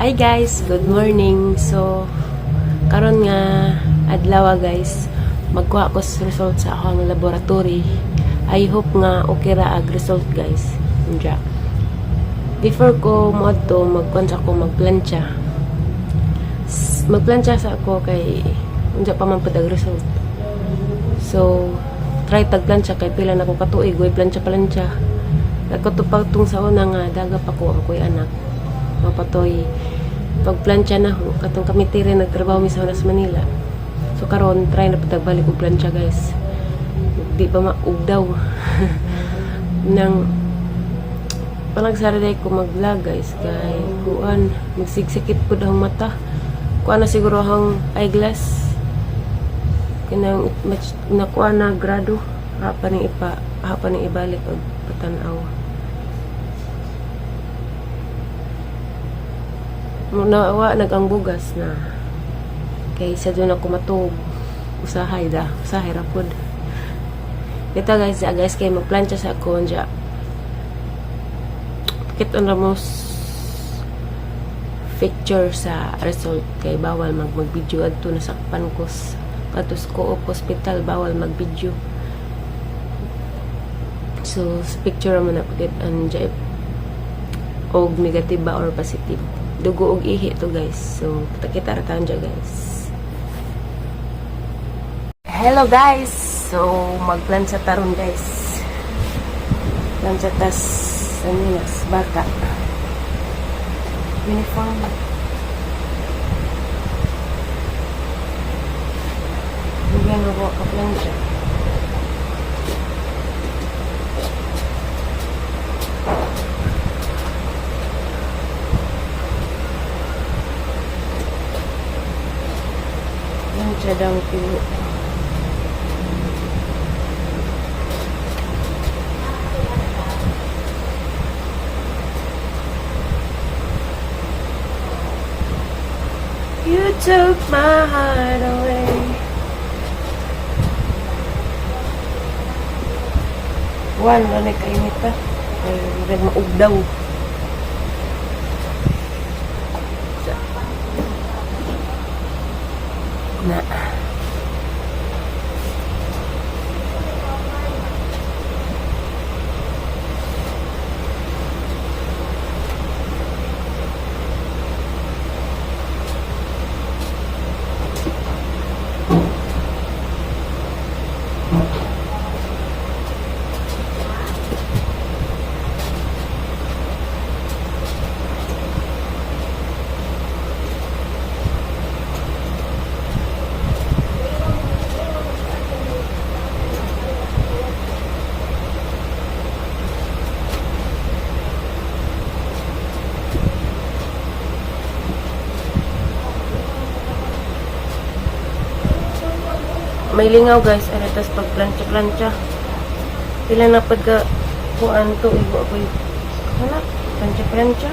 Hi guys, good morning. So karon nga adlaw guys, magkuha ko sa result sa akong laboratory. I hope nga okay ra ag result guys. Unja. Before ko moadto magkuha ko magplantsa. Magplantsa sa ako kay unja pa man pud ag result. So try tagplantsa kay pila na ko katuig way plantsa. Nagkatupag tung sa una nga daga pa ko ang kuy anak. Mapatoy pagplantsa na ho katong kami tire nagtrabaho mi sa Manila. So karon try na patagbalik og plantsa guys. Di pa maugdaw. Nang panagsaraday ko mag-vlog guys kay kuan magsigsikit pud ang mata. Kuan na siguro ang eyeglass. Kanang nakuha na grado hapa ning ibalik og patanaw. Nawa nagang bugas na kay sa doon ako matug usahay ra pud ito guys kay magplantsa sa ako nja kit on ramos picture sa result kay bawal mag-video adto nasakpan ko katus ko hospital bawal mag-video so picture mo na pagit anja og negative ba or positive dugo og ihi to guys. So, kita ra taon dyan guys. Hello guys! So, magplansa taron guys. Plansa tas sanilas, bata. Uniform. Bigyan mo ko kaplansa. Sedang pilo. You took my heart away. Wala na kainit pa. Ay, maugdaw. Na may lingaw guys, aritas pag plancha pila na pagka kuan to ibo ako hala plancha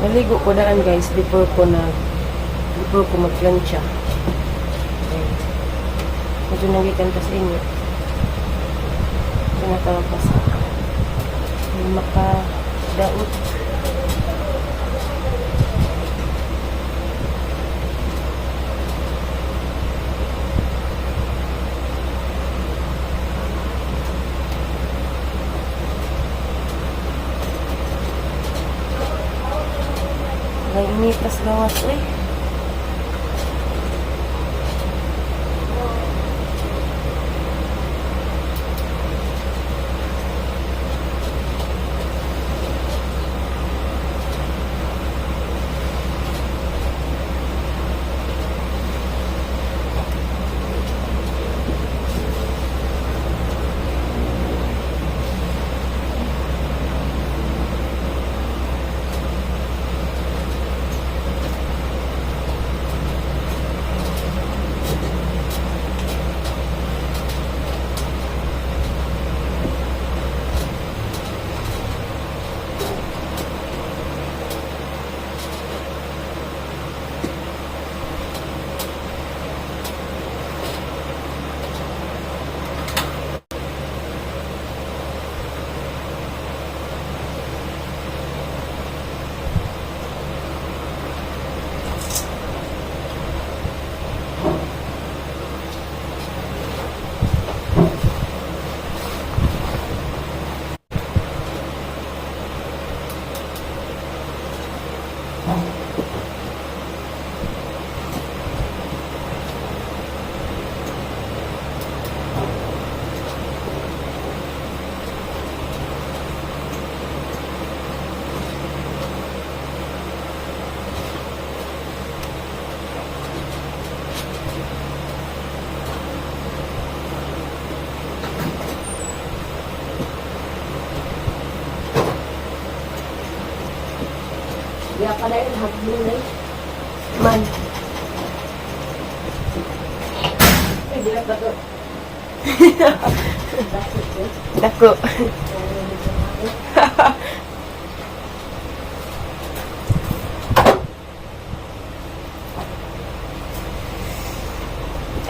naligo ko daan guys before ko magplancha. Okay. Medyo nagikan pa sa inyo. Tinatawag pa sa makadaot. May initas gawas eh. Iya ka na yung hagin na Man. Ay, di lang ba to? Dako.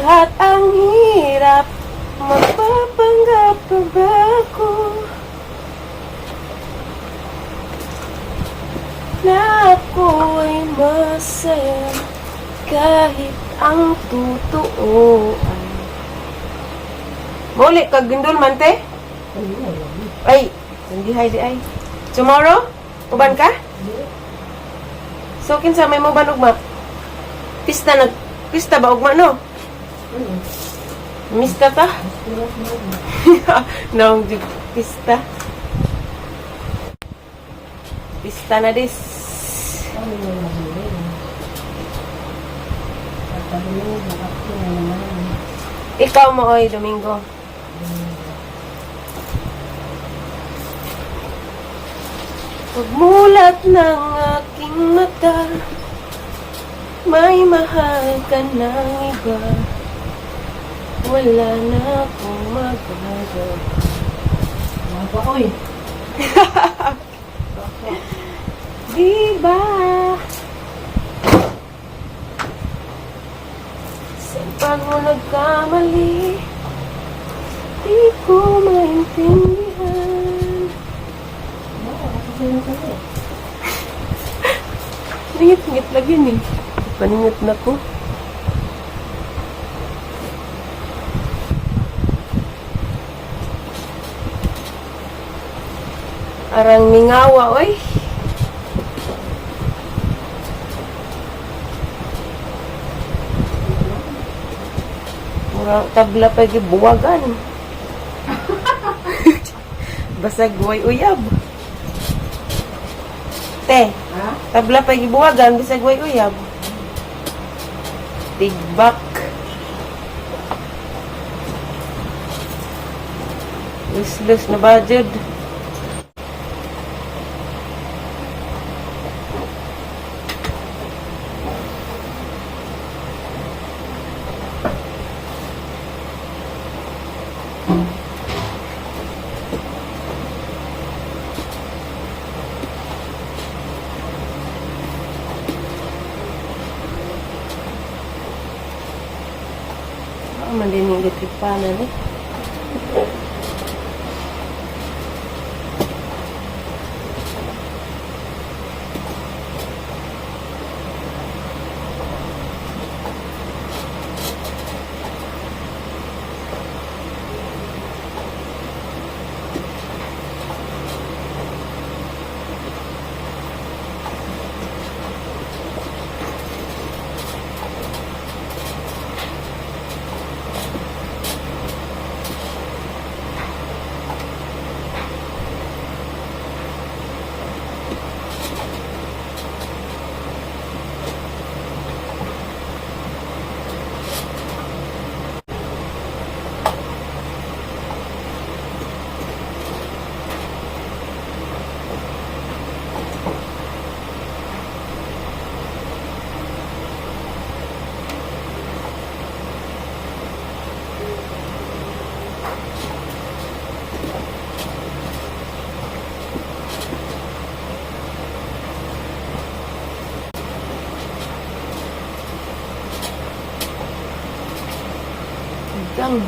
At ang hirap, magpapanggap pa ba ako na ako ay masaya kahit ang totoo ay muli kag gindol man te? Ay, hindi hay di ay. Tomorrow? Uban ka? So kinsa may mo ban ugma? Pista ba ugma no? Mista ta? Naong di pista. Pista na dis. Ikaw mo oy Domingo. Pagmulat ng aking mata, may mahal ka ng iba. Wala na akong magagawa. Mga oy. Diba? Sa pag mo nagkamali, di ko maintindihan. Ningit-ngit lagi nih. Paningit na ko. Arang mingawa, oy. Murang tabla pa gibuwagan. Basag way uyab. Te, Ha? tabla pa gibuwagan, basag way uyab. Tigbak. Useless na budget. Mandinig itripanan eh. Gang.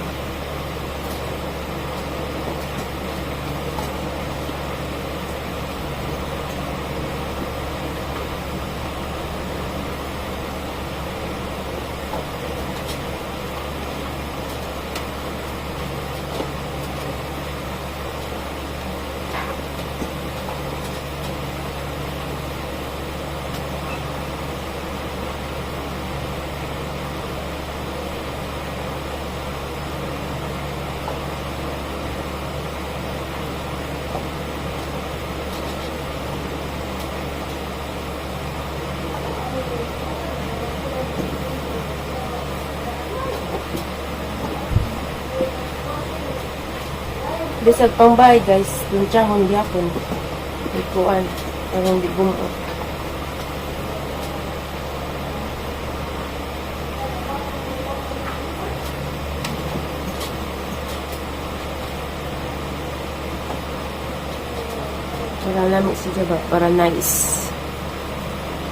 Bisag pang bahay guys, yung tsahon gihapon. Ikuan, parang di bumuot. nami si Jaba para nice.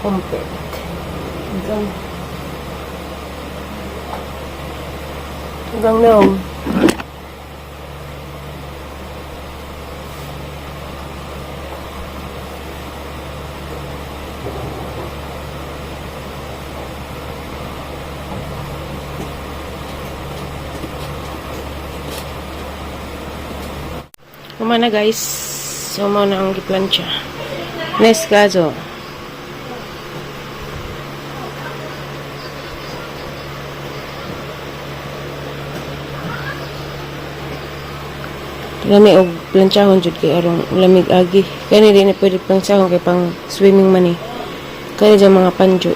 Complete. Hanggang noong. Kumana guys, so mo na ang giplansya. Next kaso. Lami og planchahon jud kay arong lamig agi. Kani din na pwede planchahon kay pang swimming man eh. Kaya dyan mga panjo.